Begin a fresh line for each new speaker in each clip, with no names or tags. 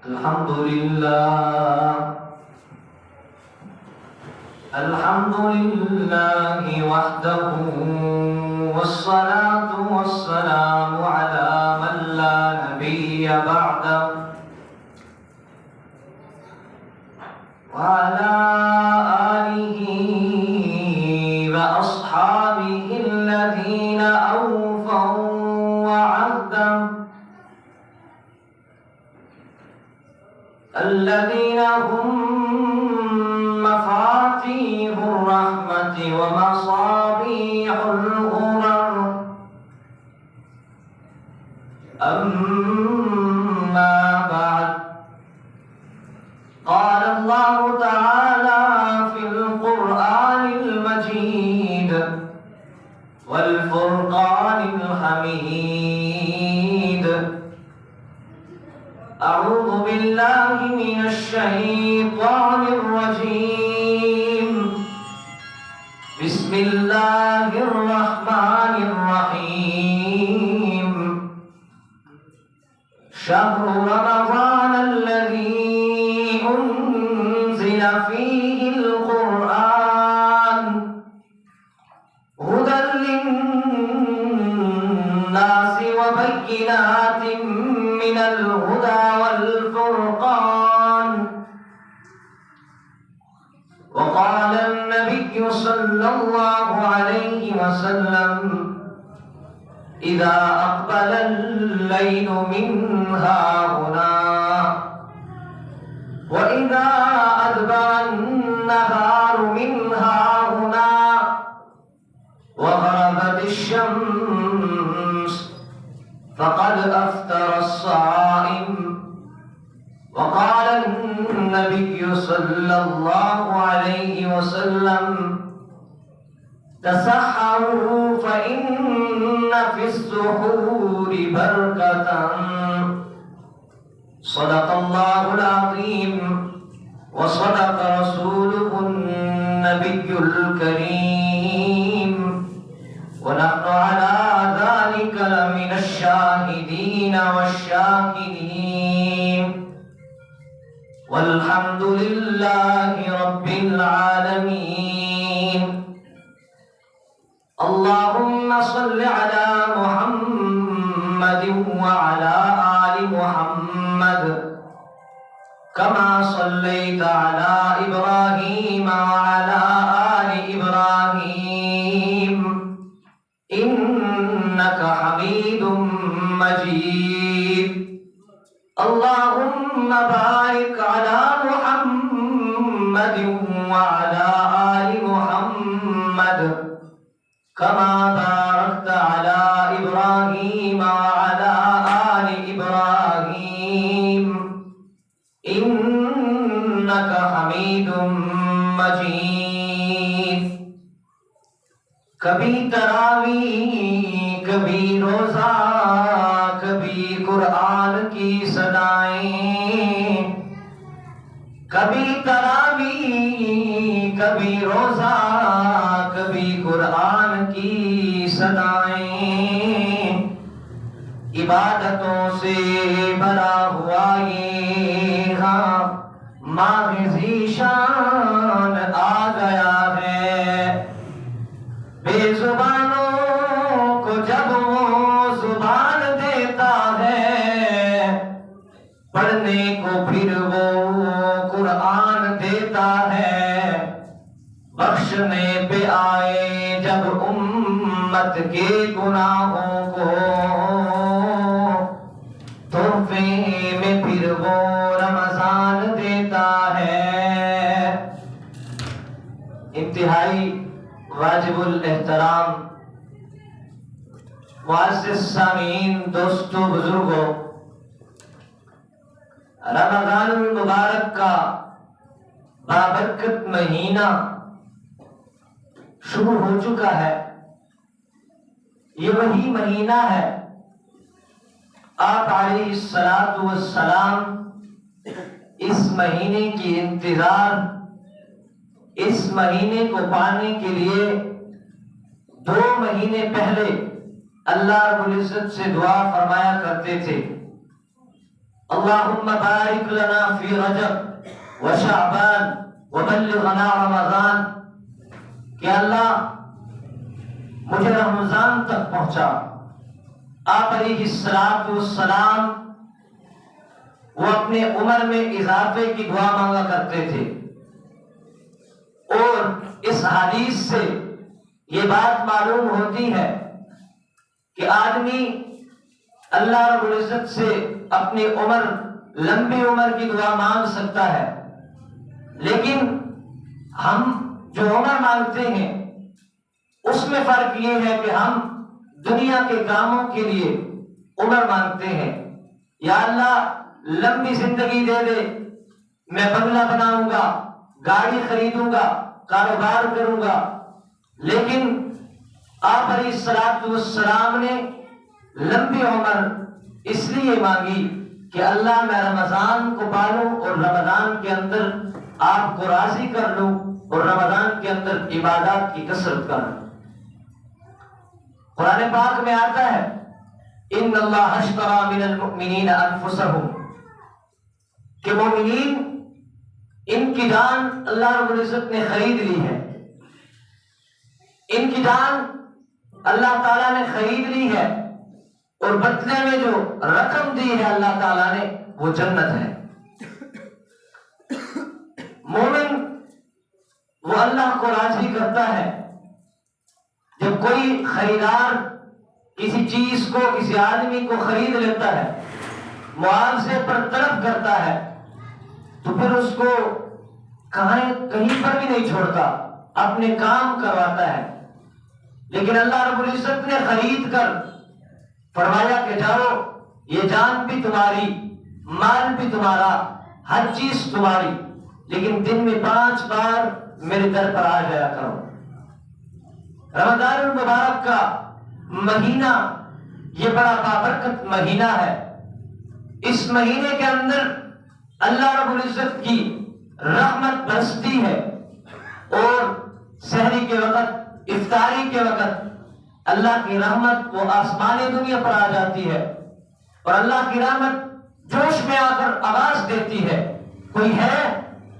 الحمد لله وحده والصلاة والسلام على من لا نبي بعده وعلى آله وأصحابه الذين أوفوا وعهده الذين هم مفاتيح الرحمة ومصابيح الغرر. أما بعد، قال الله تعالى في القرآن المجيد والفرقان الحميد: أعوذ بالله من الشيطان الرجيم. بسم الله الرحمن الرحيم. شهر رمضان الذي أنزل فيه القرآن هدى للناس وبينات من الهدى والفرقان. وقال النبي صلى الله عليه وسلم: إذا أقبل الليل من هاهنا وإذا أدبر النهار من هاهنا وغربت الشمس فقد أفطر الصائم. وقال النبي صلى الله عليه وسلم: تسحروا فإن في السحور بركة. صدق الله العظيم وصدق رسوله النبي الكريم، ونحن على ذلك لمن الشاهدين والشاكرين، والحمد لله رب العالمين. اللهم صل على محمد وعلى آل محمد كما صليت على إبراهيم وعلى آل إبراهيم إنك حميد مجيد. اللهم بارك على محمد وعلى آل محمد كما باركت على إبراهيم وعلى آل إبراهيم إنك حميد مجيد. کبھی تراویح، کبھی روزہ، کبھی قرآن کی صدائیں، کبھی تراویح، کبھی روزہ، کبھی قرآن کی صدائیں. عبادتوں سے بھرا ہوا یہ ماہ ذیشان آ گیا ہے. بے زبانوں کو جب وہ زبان دیتا ہے، پڑھنے کو پھر وہ قرآن دیتا ہے. بخشنے پہ آئے جب امت کے گناہوں کو، تحفے میں پھر وہ رمضان دیتا ہے. انتہائی واجب الاحترام معزز سامعین، دوستوں، بزرگوں، رمضان المبارک کا بابرکت مہینہ شروع ہو چکا ہے. یہ وہی مہینہ ہے آپ علیہ الصلاۃ والسلام اس مہینے کی انتظار، اس مہینے کو پانے کے لیے 2 مہینے پہلے اللہ رب العزت سے دعا فرمایا کرتے تھے: اللهم بارک لنا فی رجب و شعبان وبلغنا رمضان، کہ اللہ مجھے رمضان تک پہنچا۔ آپ علیہ السلام وہ اپنے عمر میں اضافے کی دعا مانگا کرتے تھے، اور اس حدیث سے یہ بات معلوم ہوتی ہے کہ آدمی اللہ رب العزت سے اپنی عمر، لمبی عمر کی دعا مانگ سکتا ہے، لیکن ہم جو عمر مانگتے ہیں اس میں فرق یہ ہے کہ ہم دنیا کے کاموں کے لیے عمر مانگتے ہیں۔ یا اللہ لمبی زندگی دے دے، میں بنگلہ بناؤں گا، گاڑی خریدوں گا، کاروبار کروں گا، لیکن آپ علیہ السلام نے لمبی عمر اس لیے مانگی کہ اللہ میں رمضان کو پالوں اور رمضان کے اندر آپ کو راضی کر لوں اور رمضان کے اندر عبادات کی کثرت کروں۔ قرآن پاک میں آتا ہے ان اللہ اشتری من المؤمنین انفسہم، کہ مومنین ان کی جان اللہ رب العزت نے خرید لی ہے، ان کی جان اللہ تعالیٰ نے خرید لی ہے، اور بدلے میں جو رقم دی ہے اللہ تعالیٰ نے وہ جنت ہے۔ مومن وہ اللہ کو راضی کرتا ہے جب کوئی خریدار کسی چیز کو، کسی آدمی کو خرید لیتا ہے، معاوضے پر طلب کرتا ہے، تو پھر اس کو کہیں پر بھی نہیں چھوڑتا، اپنے کام کرواتا ہے۔ لیکن اللہ رب العزت نے خرید کر فرمایا کہ جاؤ، یہ جان بھی تمہاری، مال بھی تمہارا، ہر چیز تمہاری، لیکن دن میں 5 بار میرے در پر آ جایا کرو۔ رمضان المبارک کا مہینہ یہ بڑا بابرکت مہینہ ہے۔ اس مہینے کے اندر اللہ رب العزت کی رحمت برستی ہے، اور سحری کے وقت، افطاری کے وقت اللہ کی رحمت وہ آسمانی دنیا پر آ جاتی ہے، اور اللہ کی رحمت جوش میں آ کر آواز دیتی ہے، کوئی ہے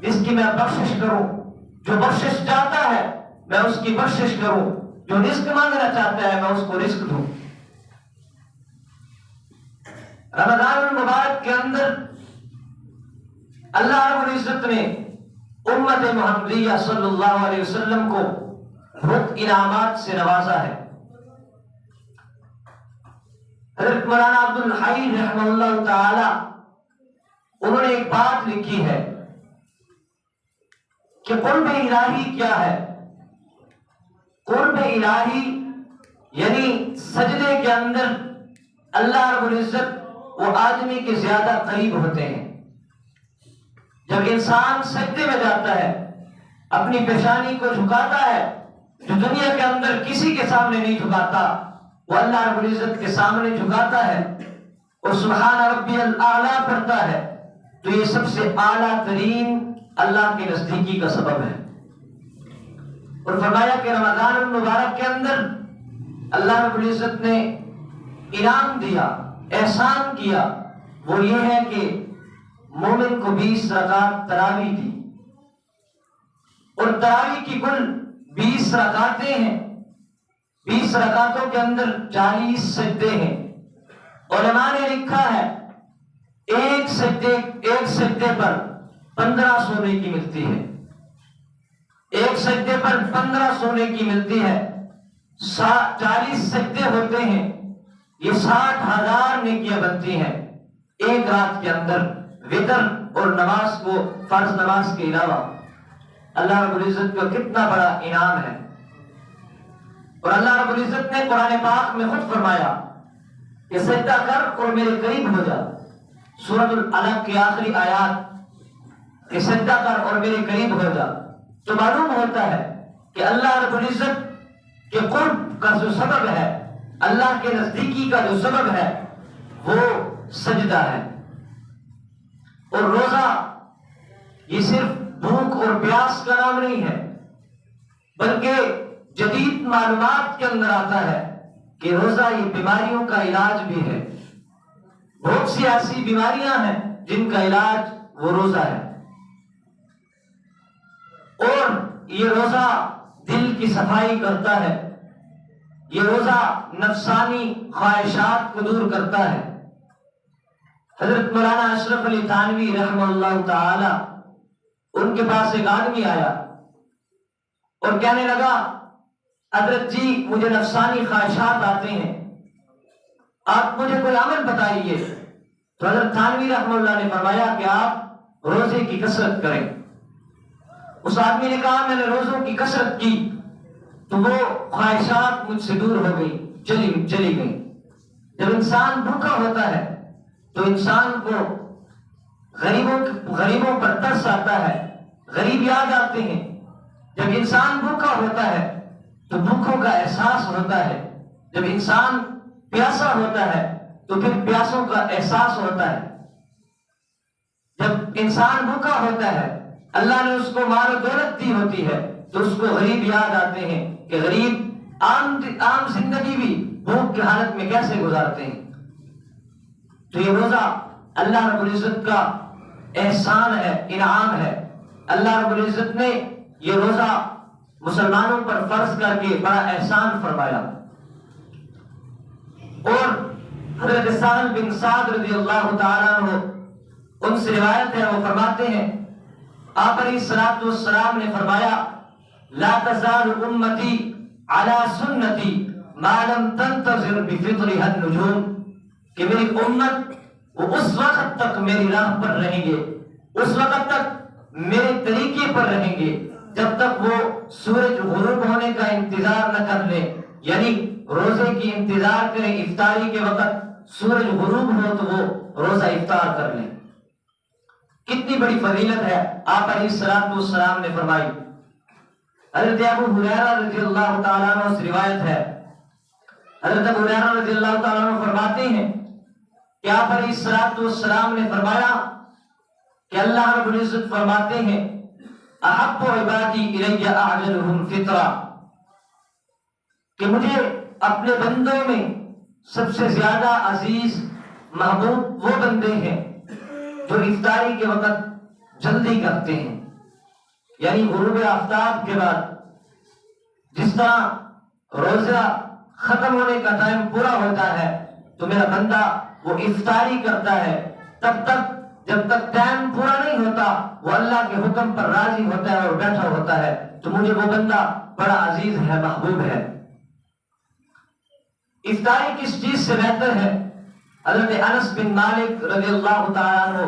جس کی میں بخشش کروں؟ جو بخشش چاہتا ہے میں اس کی بخشش کروں، جو رزق مانگنا چاہتا ہے میں اس کو رزق دوں۔ رمضان المبارک کے اندر اللہ رب العزت نے امت محمدیہ صلی اللہ علیہ وسلم کو بہت انعامات سے نوازا ہے۔ حضرت مولانا عبد الحی رحمہ اللہ تعالی انہوں نے ایک بات لکھی ہے کہ قرب الہی کیا ہے؟ قرب الہی یعنی سجدے کے اندر اللہ رب العزت وہ آدمی کے زیادہ قریب ہوتے ہیں۔ جب انسان سجدے میں جاتا ہے، اپنی پیشانی کو جھکاتا ہے، جو دنیا کے اندر کسی کے سامنے نہیں جھکاتا، وہ اللہ رب العزت کے سامنے جھکاتا ہے اور سبحان ربی الاعلیٰ پڑھتا ہے، تو یہ سب سے اعلیٰ ترین اللہ کے نزدیکی کا سبب ہے۔ اور فرمایا کہ رمضان المبارک کے اندر اللہ رب العزت نے انعام دیا، احسان کیا، وہ یہ ہے کہ مومن کو 20 رکعت تراویح دی، اور تراویح کی کل 20 رکعتیں ہیں، 20 رکعتوں کے اندر 40 سجدے ہیں۔ علماء نے لکھا ہے ایک سجدے پر 15 سونے کی ملتی ہے، ایک سجدے پر 15 سونے کی ملتی ہے۔ 40 سجدے ہوتے ہیں، یہ 60,000 نیکیاں بنتی ہیں ایک رات کے اندر، وتر اور نماز کو، فرض نماز کے علاوہ۔ اللہ رب العزت کا کتنا بڑا انعام ہے۔ اور اللہ رب العزت نے قرآن پاک میں خود فرمایا کہ سجدہ کر اور میرے قریب ہو جا۔ سورۃ العلق کی آخری آیات کہ سجدہ کر اور میرے قریب ہو جا، تو معلوم ہوتا ہے کہ اللہ رب العزت کے قرب کا جو سبب ہے، اللہ کے نزدیکی کا جو سبب ہے وہ سجدہ ہے۔ اور روزہ یہ صرف بھوک اور پیاس کا نام نہیں ہے، بلکہ جدید معلومات کے اندر آتا ہے کہ روزہ یہ بیماریوں کا علاج بھی ہے۔ بہت سی ایسی بیماریاں ہیں جن کا علاج وہ روزہ ہے، اور یہ روزہ دل کی صفائی کرتا ہے، یہ روزہ نفسانی خواہشات کو دور کرتا ہے۔ حضرت مولانا اشرف علی تھانوی رحمہ اللہ تعالی، ان کے پاس ایک آدمی آیا اور کہنے لگا، حضرت جی مجھے نفسانی خواہشات آتے ہیں، آپ مجھے کوئی عمل بتائیے۔ تو حضرت تھانوی رحمہ اللہ نے فرمایا کہ آپ روزے کی کثرت کریں۔ اس آدمی نے کہا میں نے روزوں کی کثرت کی تو وہ خواہشات مجھ سے دور ہو گئی، چلی گئی۔ جب انسان بھوکا ہوتا ہے تو انسان کو غریبوں پر ترس آتا ہے، غریب یاد آتے ہیں۔ جب انسان بھوکا ہوتا ہے تو بھوکوں کا احساس ہوتا ہے، جب انسان پیاسا ہوتا ہے تو پھر پیاسوں کا احساس ہوتا ہے۔ جب انسان بھوکا ہوتا ہے، اللہ نے اس کو مال و دولت دی ہوتی ہے تو اس کو غریب یاد آتے ہیں کہ غریب عام زندگی بھی بھوک کی حالت میں کیسے گزارتے ہیں۔ تو یہ روزہ اللہ رب العزت کا احسان ہے، انعام ہے۔ اللہ رب العزت نے یہ روزہ مسلمانوں پر فرض کر کے بڑا احسان فرمایا۔ اور حضرت سہل بن سعد رضی اللہ تعالیٰ عنہ، ان سے روایت ہے، وہ فرماتے ہیں آپ علیہ الصلوۃ والسلام نے فرمایا لا تزال امتی علی سنتی ما لم تنتظر بفطرها النجوم، کہ میری امت وہ اس وقت تک میری راہ پر رہیں گے، اس وقت تک میرے طریقے پر رہیں گے جب تک وہ سورج غروب ہونے کا انتظار نہ کر لیں، یعنی روزے کی انتظار کریں، افطاری کے وقت سورج غروب ہو تو وہ روزہ افطار کر لیں۔ کتنی بڑی فضیلت ہے آپ علیہ الصلوۃ والسلام نے فرمائی۔ حضرت ابو ہریرہ رضی اللہ تعالیٰ عنہ سے روایت ہے، حضرت ابو ہریرہ رضی اللہ تعالیٰ عنہ فرماتے ہیں کہ آپ علیہ الصلوۃ والسلام نے فرمایا کہ اللہ رب العزت فرماتے ہیں احب عبادی الی اعجلهم فطرا، کہ مجھے اپنے بندوں میں سب سے زیادہ عزیز محبوب وہ بندے ہیں جو افطاری کے وقت جلدی کرتے ہیں، یعنی غروب آفتاب کے بعد جس طرح روزہ ختم ہونے کا ٹائم پورا ہوتا ہے تو میرا بندہ وہ افطاری کرتا ہے، تب تک جب تک ٹائم پورا نہیں ہوتا وہ اللہ کے حکم پر راضی ہوتا ہے اور بیٹھا ہوتا ہے، تو مجھے وہ بندہ بڑا عزیز ہے، محبوب ہے۔ افطاری کس چیز سے بہتر ہے؟ حضرت انس بن مالک رضی اللہ تعالیٰ عنہ،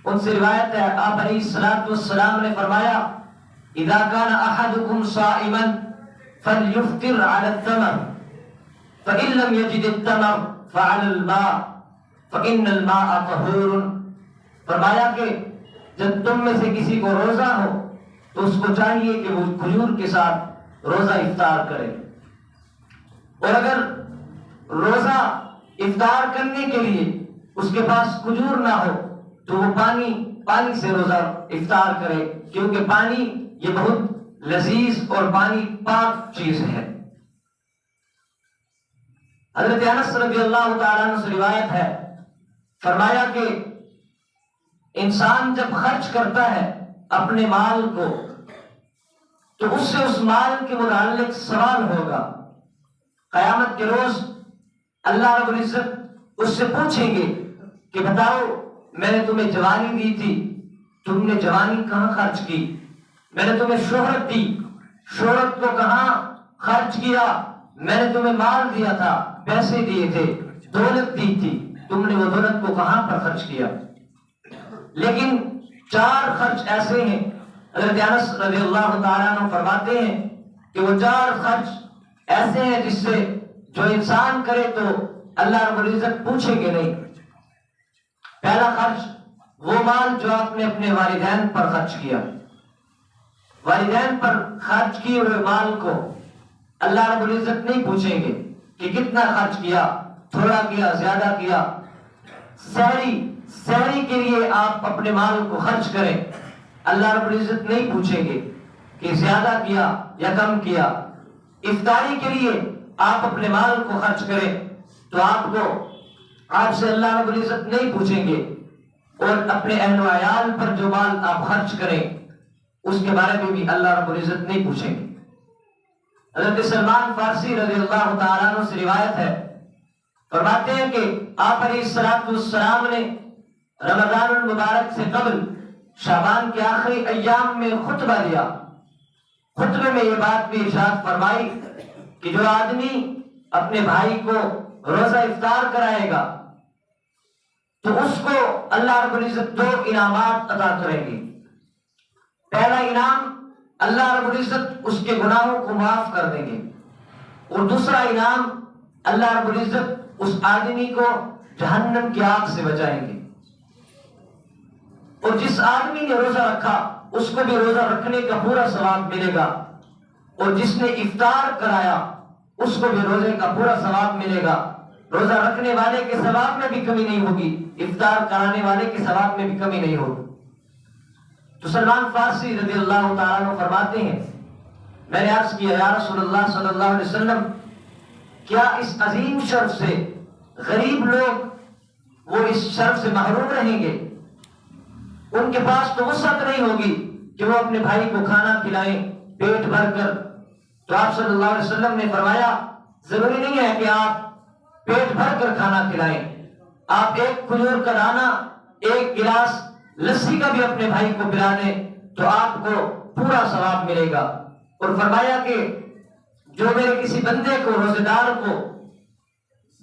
ان سے روایت ہے آپ علیہ الصلوۃ والسلام نے فرمایا اذا كان احدكم صائما فليفطر على التمر فان لم يجد التمر فعلى الماء فان الماء طهور، فرمایا کہ جب تم میں سے کسی کو روزہ ہو تو اس کو چاہیے کہ وہ کھجور کے ساتھ روزہ افطار کرے، اور اگر روزہ افطار کرنے کے لیے اس کے پاس کھجور نہ ہو تو وہ پانی سے روزہ افطار کرے، کیونکہ پانی یہ بہت لذیذ اور پانی پاک چیز ہے۔ حضرت انس رضی اللہ تعالیٰ عنہ سے روایت ہے، فرمایا کہ انسان جب خرچ کرتا ہے اپنے مال کو تو اس سے اس مال کے متعلق سوال ہوگا، قیامت کے روز اللہ رب العزت اس سے پوچھیں گے کہ بتاؤ میں نے تمہیں جوانی دی تھی، تم نے جوانی کہاں خرچ کی؟ میں نے تمہیں شہرت دی، شہرت کو کہاں خرچ کیا؟ میں نے تمہیں مال دیا تھا، پیسے دیے تھے، دولت دی تھی، تم نے وہ دولت کو کہاں پر خرچ کیا؟ لیکن 4 خرچ ایسے ہیں، حضرت انس رضی اللہ تعالیٰ عنہ فرماتے ہیں کہ وہ 4 خرچ ایسے ہیں جس سے جو انسان کرے تو اللہ رب العزت پوچھیں گے نہیں۔ پہلا خرچ وہ مال جو آپ نے اپنے والدین پر خرچ کیا، والدین پر خرچ کیے ہوئے مال کو اللہ رب العزت نہیں پوچھیں گے کہ کتنا خرچ کیا، تھوڑا کیا، زیادہ کیا۔ سحری کے لیے آپ اپنے مال کو خرچ کریں، اللہ رب العزت نہیں پوچھیں گے کہ زیادہ کیا یا کم کیا۔ افطاری کے لیے آپ اپنے مال کو خرچ کریں تو آپ کو آپ سے اللہ رب العزت نہیں پوچھیں گے، اور اپنے اہل و عیال پر جو مال آپ خرچ کریں اس کے بارے میں بھی اللہ رب العزت نہیں پوچھیں گے۔ حضرت سلمان فارسی رضی اللہ تعالیٰ عنہ سے روایت ہے، فرماتے ہیں کہ آپ علیہ السلام نے رمضان المبارک سے قبل شعبان کے آخری ایام میں خطبہ دیا۔ خطبے میں یہ بات بھی ارشاد فرمائی کہ جو آدمی اپنے بھائی کو روزہ افطار کرائے گا تو اس کو اللہ رب العزت 2 انعامات عطا کریں گے۔ پہلا انعام، اللہ رب العزت اس کے گناہوں کو معاف کر دیں گے، اور دوسرا انعام، اللہ رب العزت اس آدمی کو جہنم کی آگ سے بچائیں گے۔ اور جس آدمی نے روزہ رکھا اس کو بھی روزہ رکھنے کا پورا ثواب ملے گا، اور جس نے افطار کرایا اس کو بھی روزے کا پورا ثواب ملے گا۔ روزہ رکھنے والے کے ثواب میں بھی کمی نہیں ہوگی، افطار کرانے والے کے ثواب میں بھی کمی نہیں ہوگی۔ تو سلمان فارسی رضی اللہ تعالیٰ عنہ فرماتے ہیں، میں نے عرض کیا یا رسول اللہ صلی اللہ علیہ وسلم، کیا اس عظیم شرف سے غریب لوگ وہ اس شرف سے محروم رہیں گے؟ ان کے پاس تو وسعت نہیں ہوگی کہ وہ اپنے بھائی کو کھانا کھلائیں پیٹ بھر کر۔ تو آپ صلی اللہ علیہ وسلم نے فرمایا، ضروری نہیں ہے کہ آپ پیٹ بھر کر کھانا کھلائیں، آپ ایک کھجور کا دانہ، ایک گلاس لسی کا بھی اپنے بھائی کو پلا دیں تو آپ کو پورا ثواب ملے گا۔ اور فرمایا کہ جو میرے کسی بندے کو، روزے دار کو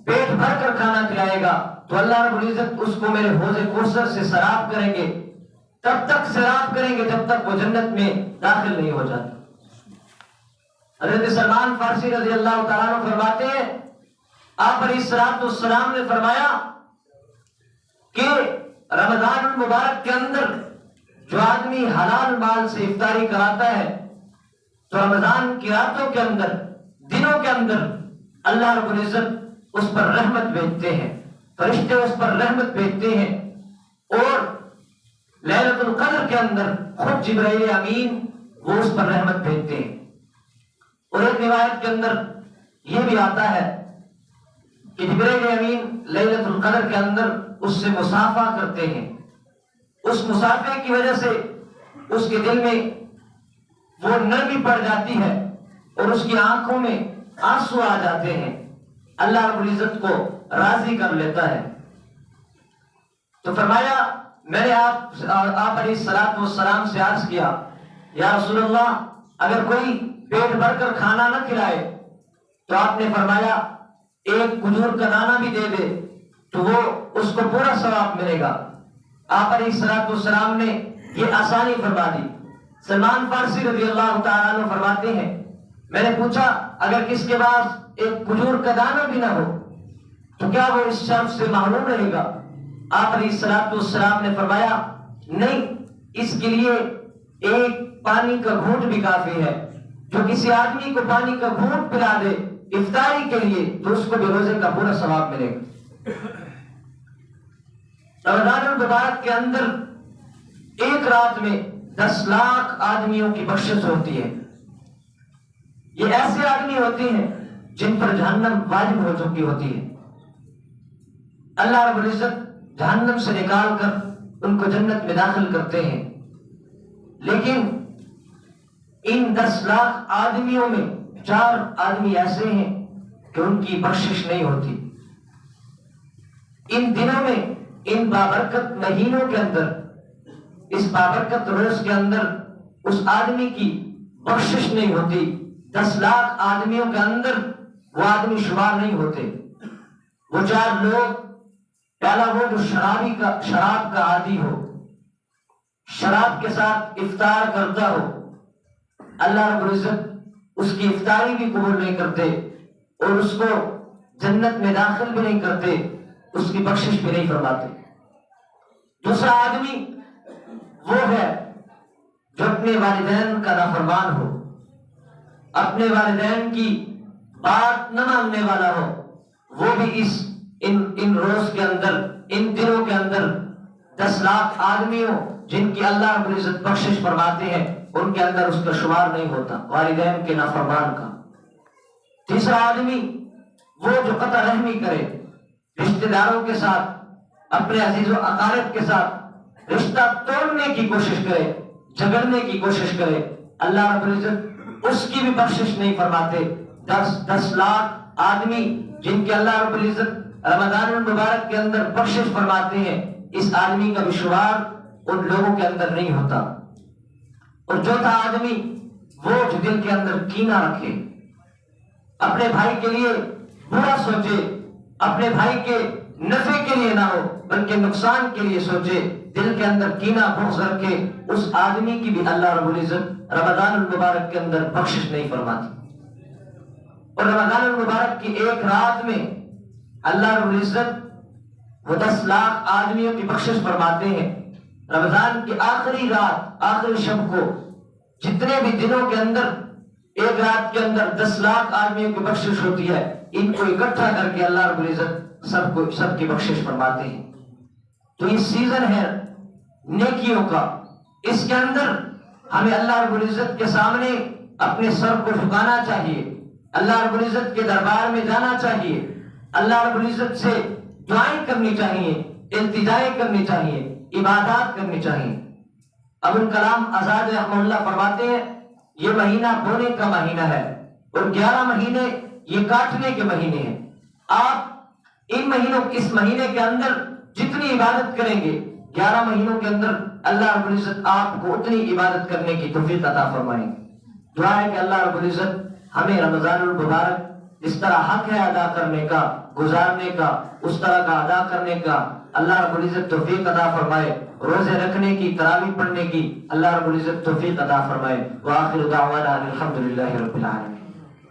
پیٹ بھر کر کھانا کھلائے گا تو اللہ رب العزت اس کو میرے حوض کوثر سے سراب کریں گے، تب تک سراب کریں گے جب تک وہ جنت میں داخل نہیں ہو جاتا۔ حضرت سلمان فارسی رضی اللہ تعالیٰ عنہ فرماتے ہیں، آپ علیہ السلام نے فرمایا کہ رمضان المبارک کے اندر جو آدمی حلال مال سے افطاری کراتا ہے تو رمضان کی راتوں کے اندر، دنوں کے اندر اللہ رب العزت اس پر رحمت بھیجتے ہیں، فرشتے اس پر رحمت بھیجتے ہیں، اور لیلۃ القدر کے اندر خود جبرائیل امین وہ اس پر رحمت بھیجتے ہیں۔ اور ایک روایت کے اندر یہ بھی آتا ہے کہ جبرائیل امین لیلۃ القدر کے اندر اس سے مصافحہ کرتے ہیں، اس مصافحے کی وجہ سے اس کے دل میں وہ نرمی پڑ جاتی ہے اور اس کی آنکھوں میں آنسو آ جاتے ہیں، اللہ رب العزت کو راضی کر لیتا ہے۔ تو فرمایا، میں نے آپ علیہ السلام سے عرض کیا، یا رسول اللہ، اگر کوئی پیٹ بھر کر کھانا نہ کھلائے تو آپ نے فرمایا ایک کھجور کا دانہ بھی دے دے تو وہ اس کو پورا ثواب ملے گا۔ آپ علیہ السلام نے یہ آسانی فرما دی۔ سلمان فارسی رضی اللہ تعالیٰ عنہ فرماتے ہیں، میں نے پوچھا اگر کس کے پاس ایک کھجور کا دانہ بھی نہ ہو تو کیا وہ اس شرف سے محروم رہے گا؟ آپ علیہ السلام نے فرمایا نہیں، اس کے لیے ایک پانی کا گھونٹ بھی کافی ہے۔ جو کسی آدمی کو پانی کا گھونٹ پلا دے افطاری کے لیے تو اس کو بھی روزے کا پورا ثواب ملے گا۔ رمضان المبارک کے اندر ایک رات میں 10 لاکھ آدمیوں کی بخشش ہوتی ہے۔ یہ ایسے آدمی ہوتے ہیں جن پر جہنم واجب ہو چکی ہوتی ہے، اللہ رب العزت جہنم سے نکال کر ان کو جنت میں داخل کرتے ہیں، لیکن ان 10 لاکھ آدمیوں میں 4 آدمی ایسے ہیں کہ ان کی بخشش نہیں ہوتی۔ ان دنوں میں، ان بابرکت مہینوں کے اندر، اس بابرکت روز کے اندر اس آدمی کی بخشش نہیں ہوتی۔ 10 لاکھ آدمیوں کے اندر وہ آدمی شمار نہیں ہوتے۔ وہ 4 لوگ، پہلا وہ جو شراب کا عادی ہو، شراب کے ساتھ افطار کرتا ہو، اللہ رب العزت اس کی افطاری بھی قبول نہیں کرتے اور اس کو جنت میں داخل بھی نہیں کرتے، اس کی بخشش بھی نہیں فرماتے۔ دوسرا آدمی وہ ہے جو اپنے والدین کا نافرمان ہو، اپنے والدین کی بات نہ ماننے والا ہو، وہ بھی ان روز کے اندر، ان دنوں کے اندر 10 لاکھ آدمیوں جن کی اللہ رب العزت بخشش فرماتے ہیں ان کے اندر اس کا شمار نہیں ہوتا، والدین کے نافرمان کا۔ تیسرا آدمی وہ جو قطع رحمی کرے، رشتہ داروں کے ساتھ، اپنے عزیز و اقارب کے ساتھ رشتہ توڑنے کی کوشش کرے، جھگڑنے کی کوشش کرے، اللہ رب العزت اس کی بھی بخشش نہیں فرماتے۔ 10 لاکھ آدمی جن کے اللہ رب العزت رمضان المبارک کے اندر بخشش فرماتے ہیں، اس آدمی کا بھی شمار ان لوگوں کے اندر نہیں ہوتا۔ اور چوتھا آدمی وہ جو دل کے اندر کینہ رکھے، اپنے بھائی کے لیے برا سوچے، اپنے بھائی کے نفع کے لیے نہ ہو بلکہ نقصان کے لیے سوچے، دل کے اندر کینہ بغض رکھے، اس آدمی کی بھی اللہ رب العزت رمضان المبارک کے اندر بخشش نہیں فرماتی۔ اور رمضان المبارک کی ایک رات میں اللہ رب العزت وہ 10 لاکھ آدمیوں کی بخشش فرماتے ہیں۔ رمضان کی آخری رات، آخری شب کو، جتنے بھی دنوں کے اندر ایک رات کے اندر 10 لاکھ آدمیوں کی بخشش ہوتی ہے، ان کو اکٹھا کر کے اللہ رب العزت سب کی بخشش فرماتے ہیں۔ تو یہ سیزن ہے نیکیوں کا، اس کے اندر ہمیں اللہ رب العزت کے سامنے اپنے سر کو جھکانا چاہیے، اللہ رب العزت کے دربار میں جانا چاہیے، اللہ رب العزت سے دعائیں کرنی چاہیے، التجائیں کرنی چاہیے، عبادات کرنی چاہیے۔ ابو الکلام آزاد رحمہ اللہ فرماتے ہیں یہ مہینہ بونے کا مہینہ ہے اور 11 مہینے یہ کاٹنے کے مہینے ہیں۔ آپ اس مہینے کے اندر جتنی عبادت کریں گے، 11 مہینوں کے اندر اللہ رب العزت آپ کو اتنی عبادت کرنے کی توفیق عطا فرمائیں۔ دعا ہے کہ اللہ رب العزت ہمیں رمضان المبارک جس طرح حق ہے ادا کرنے کا، گزارنے کا، اس طرح کا ادا کرنے کا اللہ رب العزت توفیق عطا فرمائے، روزے رکھنے کی، تراویح پڑھنے کی اللہ رب العزت توفیق عطا فرمائے۔ وآخر دعوانا الحمدللہ رب العالمین۔